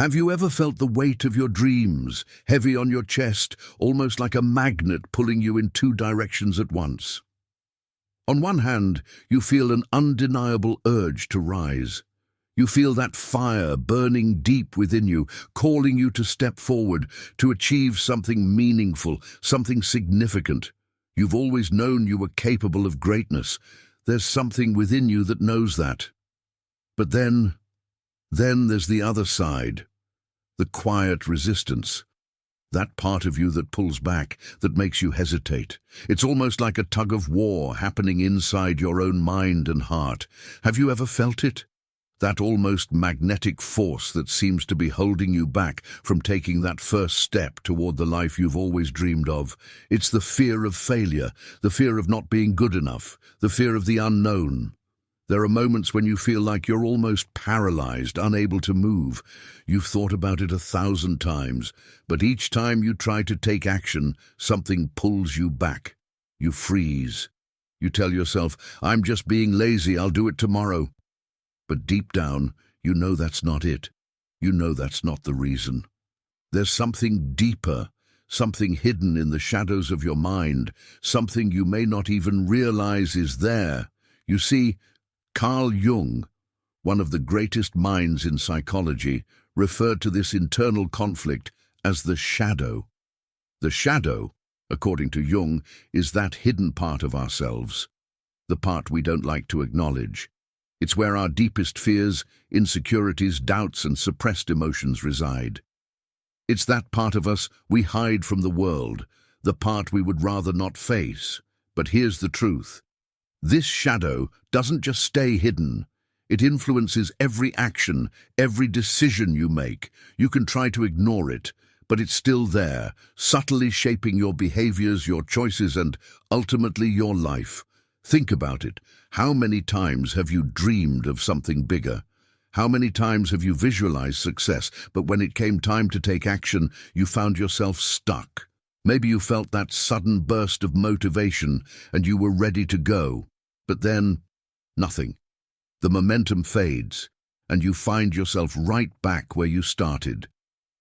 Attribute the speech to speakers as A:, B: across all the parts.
A: Have you ever felt the weight of your dreams, heavy on your chest, almost like a magnet pulling you in two directions at once? On one hand, you feel an undeniable urge to rise. You feel that fire burning deep within you, calling you to step forward, to achieve something meaningful, something significant. You've always known you were capable of greatness. There's something within you that knows that. But then there's the other side, the quiet resistance. That part of you that pulls back, that makes you hesitate. It's almost like a tug of war happening inside your own mind and heart. Have you ever felt it? That almost magnetic force that seems to be holding you back from taking that first step toward the life you've always dreamed of. It's the fear of failure, the fear of not being good enough, the fear of the unknown. There are moments when you feel like you're almost paralyzed, unable to move. You've thought about it 1,000 times, but each time you try to take action, something pulls you back. You freeze. You tell yourself, "I'm just being lazy, I'll do it tomorrow." But deep down, you know that's not it. You know that's not the reason. There's something deeper, something hidden in the shadows of your mind, something you may not even realize is there. You see, Carl Jung, one of the greatest minds in psychology, referred to this internal conflict as the shadow. The shadow, according to Jung, is that hidden part of ourselves, the part we don't like to acknowledge. It's where our deepest fears, insecurities, doubts, and suppressed emotions reside. It's that part of us we hide from the world, the part we would rather not face. But here's the truth. This shadow doesn't just stay hidden. It influences every action, every decision you make. You can try to ignore it, but it's still there, subtly shaping your behaviors, your choices, and ultimately your life. Think about it. How many times have you dreamed of something bigger? How many times have you visualized success, but when it came time to take action, you found yourself stuck? Maybe you felt that sudden burst of motivation and you were ready to go. But then, nothing. The momentum fades, and you find yourself right back where you started.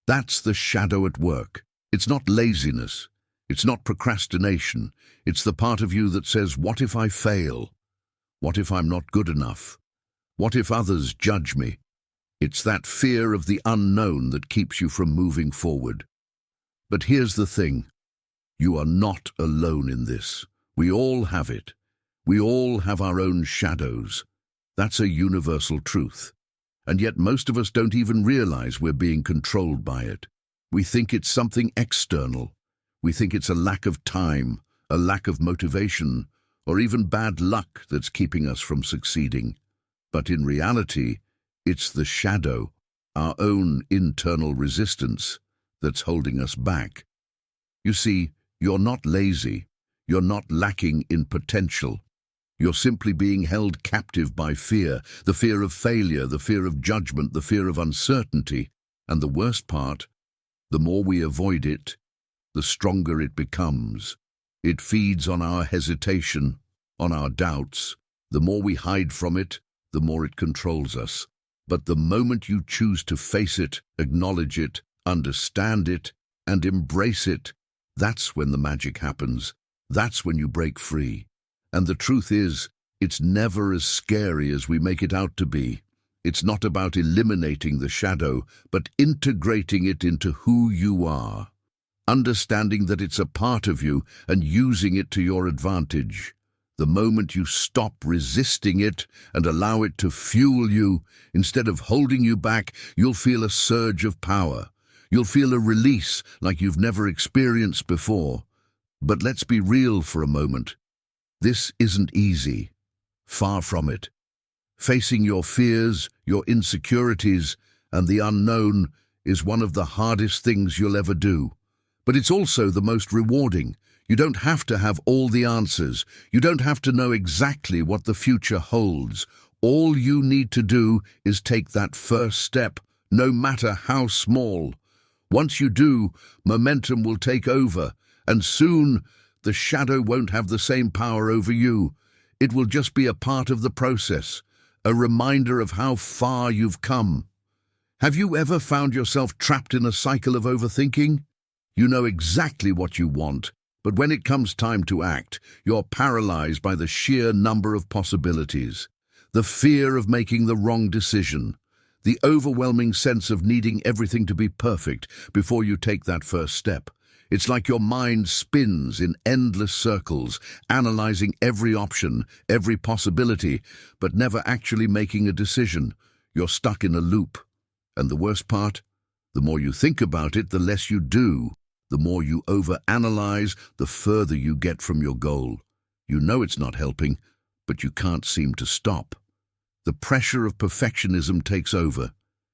A: That's the shadow at work. It's not laziness. It's not procrastination. It's the part of you that says, "What if I fail? What if I'm not good enough? What if others judge me?" It's that fear of the unknown that keeps you from moving forward. But here's the thing. You are not alone in this. We all have it. We all have our own shadows. That's a universal truth. And yet most of us don't even realize we're being controlled by it. We think it's something external. We think it's a lack of time, a lack of motivation, or even bad luck that's keeping us from succeeding. But in reality, it's the shadow, our own internal resistance, that's holding us back. You see, you're not lazy. You're not lacking in potential. You're simply being held captive by fear, the fear of failure, the fear of judgment, the fear of uncertainty. And the worst part, the more we avoid it, the stronger it becomes. It feeds on our hesitation, on our doubts. The more we hide from it, the more it controls us. But the moment you choose to face it, acknowledge it, understand it, and embrace it, that's when the magic happens. That's when you break free. And the truth is, it's never as scary as we make it out to be. It's not about eliminating the shadow, but integrating it into who you are. Understanding that it's a part of you and using it to your advantage. The moment you stop resisting it and allow it to fuel you, instead of holding you back, you'll feel a surge of power. You'll feel a release like you've never experienced before. But let's be real for a moment. This isn't easy. Far from it. Facing your fears, your insecurities, and the unknown is one of the hardest things you'll ever do. But it's also the most rewarding. You don't have to have all the answers. You don't have to know exactly what the future holds. All you need to do is take that first step, no matter how small. Once you do, momentum will take over, and soon the shadow won't have the same power over you. It will just be a part of the process, a reminder of how far you've come. Have you ever found yourself trapped in a cycle of overthinking? You know exactly what you want, but when it comes time to act, you're paralyzed by the sheer number of possibilities. The fear of making the wrong decision. The overwhelming sense of needing everything to be perfect before you take that first step. It's like your mind spins in endless circles, analyzing every option, every possibility, but never actually making a decision. You're stuck in a loop. And the worst part? The more you think about it, the less you do. The more you overanalyze, the further you get from your goal. You know it's not helping, but you can't seem to stop. The pressure of perfectionism takes over,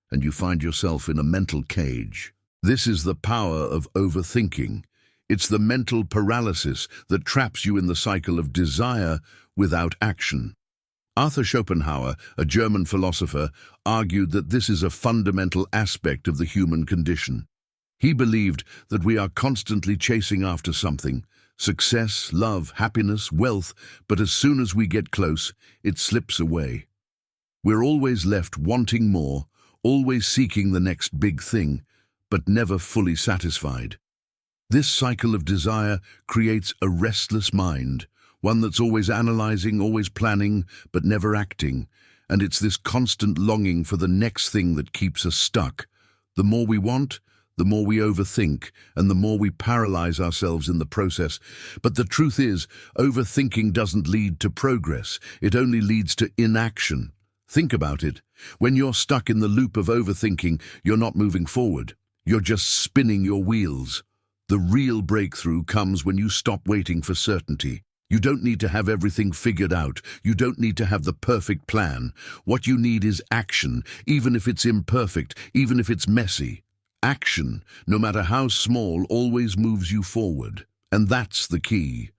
A: and you find yourself in a mental cage. This is the power of overthinking. It's the mental paralysis that traps you in the cycle of desire without action. Arthur Schopenhauer, a German philosopher, argued that this is a fundamental aspect of the human condition. He believed that we are constantly chasing after something, success, love, happiness, wealth, but as soon as we get close, it slips away. We're always left wanting more, always seeking the next big thing, but never fully satisfied. This cycle of desire creates a restless mind, one that's always analyzing, always planning, but never acting. And it's this constant longing for the next thing that keeps us stuck. The more we want, the more we overthink, and the more we paralyze ourselves in the process. But the truth is, overthinking doesn't lead to progress. It only leads to inaction. Think about it. When you're stuck in the loop of overthinking, you're not moving forward. You're just spinning your wheels. The real breakthrough comes when you stop waiting for certainty. You don't need to have everything figured out. You don't need to have the perfect plan. What you need is action, even if it's imperfect, even if it's messy. Action, no matter how small, always moves you forward. And that's the key.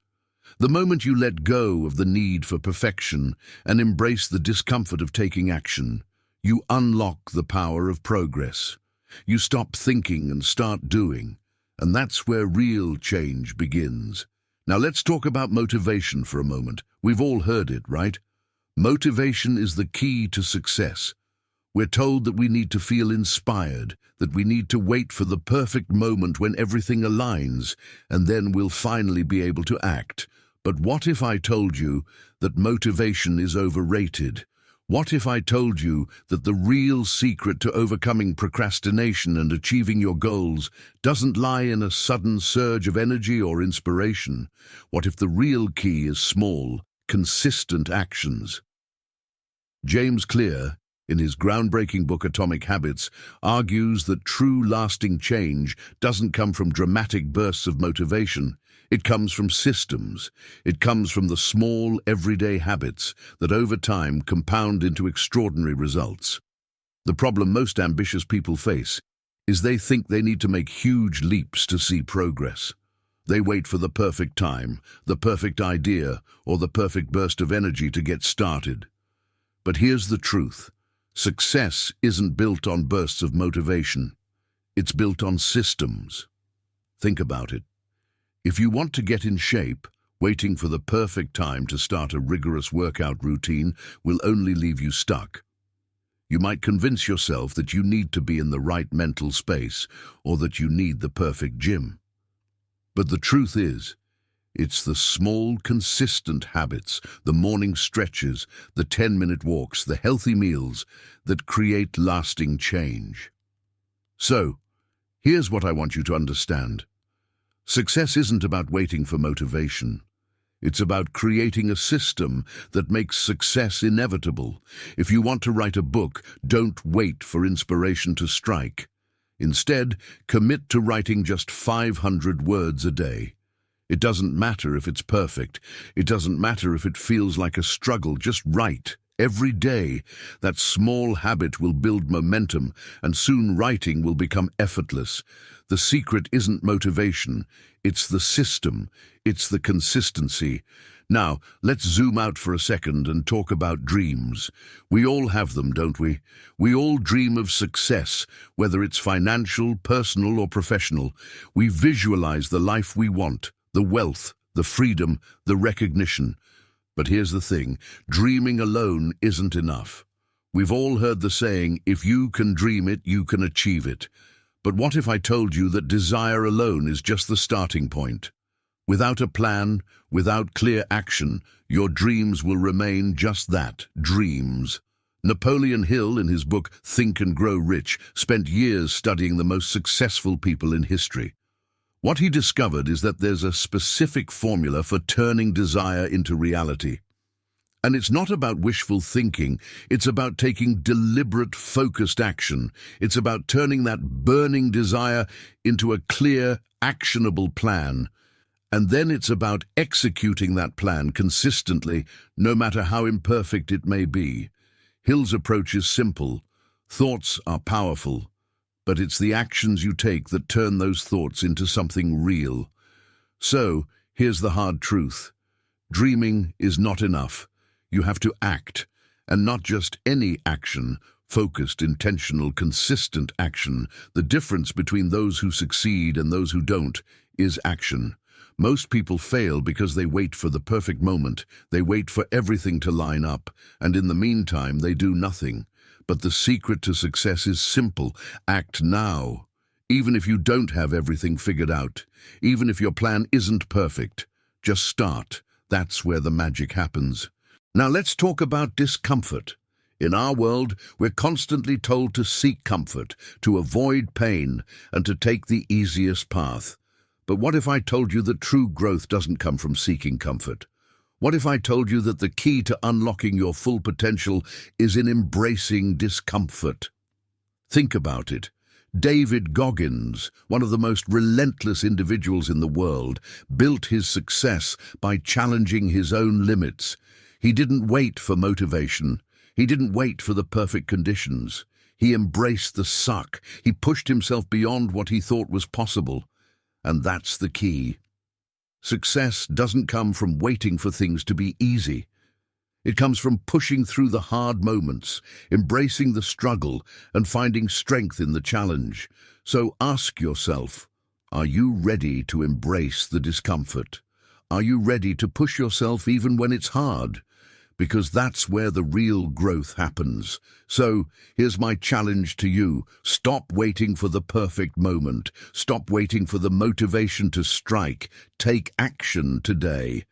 A: The moment you let go of the need for perfection and embrace the discomfort of taking action, you unlock the power of progress. You stop thinking and start doing. And that's where real change begins. Now let's talk about motivation for a moment. We've all heard it, right? Motivation is the key to success. We're told that we need to feel inspired, that we need to wait for the perfect moment when everything aligns, and then we'll finally be able to act. But what if I told you that motivation is overrated? What if I told you that the real secret to overcoming procrastination and achieving your goals doesn't lie in a sudden surge of energy or inspiration? What if the real key is small, consistent actions? James Clear, in his groundbreaking book Atomic Habits, argues that true lasting change doesn't come from dramatic bursts of motivation. It comes from systems. It comes from the small, everyday habits that over time compound into extraordinary results. The problem most ambitious people face is they think they need to make huge leaps to see progress. They wait for the perfect time, the perfect idea, or the perfect burst of energy to get started. But here's the truth. Success isn't built on bursts of motivation. It's built on systems. Think about it. If you want to get in shape, waiting for the perfect time to start a rigorous workout routine will only leave you stuck. You might convince yourself that you need to be in the right mental space or that you need the perfect gym. But the truth is, it's the small, consistent habits, the morning stretches, the 10-minute walks, the healthy meals that create lasting change. So, here's what I want you to understand. Success isn't about waiting for motivation. It's about creating a system that makes success inevitable. If you want to write a book, don't wait for inspiration to strike. Instead, commit to writing just 500 words a day. It doesn't matter if it's perfect. It doesn't matter if it feels like a struggle. Just write. Every day, that small habit will build momentum, and soon writing will become effortless. The secret isn't motivation, it's the system, it's the consistency. Now, let's zoom out for a second and talk about dreams. We all have them, don't we? We all dream of success, whether it's financial, personal, or professional. We visualize the life we want, the wealth, the freedom, the recognition. But here's the thing, dreaming alone isn't enough. We've all heard the saying, if you can dream it, you can achieve it. But what if I told you that desire alone is just the starting point? Without a plan, without clear action, your dreams will remain just that, dreams. Napoleon Hill, in his book Think and Grow Rich, spent years studying the most successful people in history. What he discovered is that there's a specific formula for turning desire into reality. And it's not about wishful thinking, it's about taking deliberate, focused action. It's about turning that burning desire into a clear, actionable plan. And then it's about executing that plan consistently, no matter how imperfect it may be. Hill's approach is simple. Thoughts are powerful, but it's the actions you take that turn those thoughts into something real. So, here's the hard truth. Dreaming is not enough. You have to act, and not just any action, focused, intentional, consistent action. The difference between those who succeed and those who don't is action. Most people fail because they wait for the perfect moment. They wait for everything to line up, and in the meantime they do nothing. But the secret to success is simple. Act now. Even if you don't have everything figured out, even if your plan isn't perfect, just start. That's where the magic happens. Now let's talk about discomfort. In our world, we're constantly told to seek comfort, to avoid pain, and to take the easiest path. But what if I told you that true growth doesn't come from seeking comfort? What if I told you that the key to unlocking your full potential is in embracing discomfort? Think about it. David Goggins, one of the most relentless individuals in the world, built his success by challenging his own limits. He didn't wait for motivation. He didn't wait for the perfect conditions. He embraced the suck. He pushed himself beyond what he thought was possible. And that's the key. Success doesn't come from waiting for things to be easy. It comes from pushing through the hard moments, embracing the struggle, and finding strength in the challenge. So ask yourself, are you ready to embrace the discomfort? Are you ready to push yourself even when it's hard? Because that's where the real growth happens. So, here's my challenge to you. Stop waiting for the perfect moment. Stop waiting for the motivation to strike. Take action today.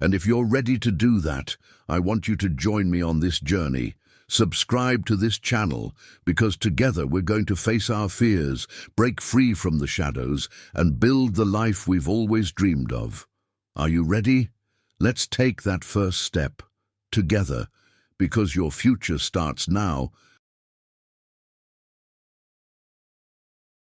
A: And if you're ready to do that, I want you to join me on this journey. Subscribe to this channel, because together we're going to face our fears, break free from the shadows, and build the life we've always dreamed of. Are you ready? Let's take that first step. Together, because your future starts now.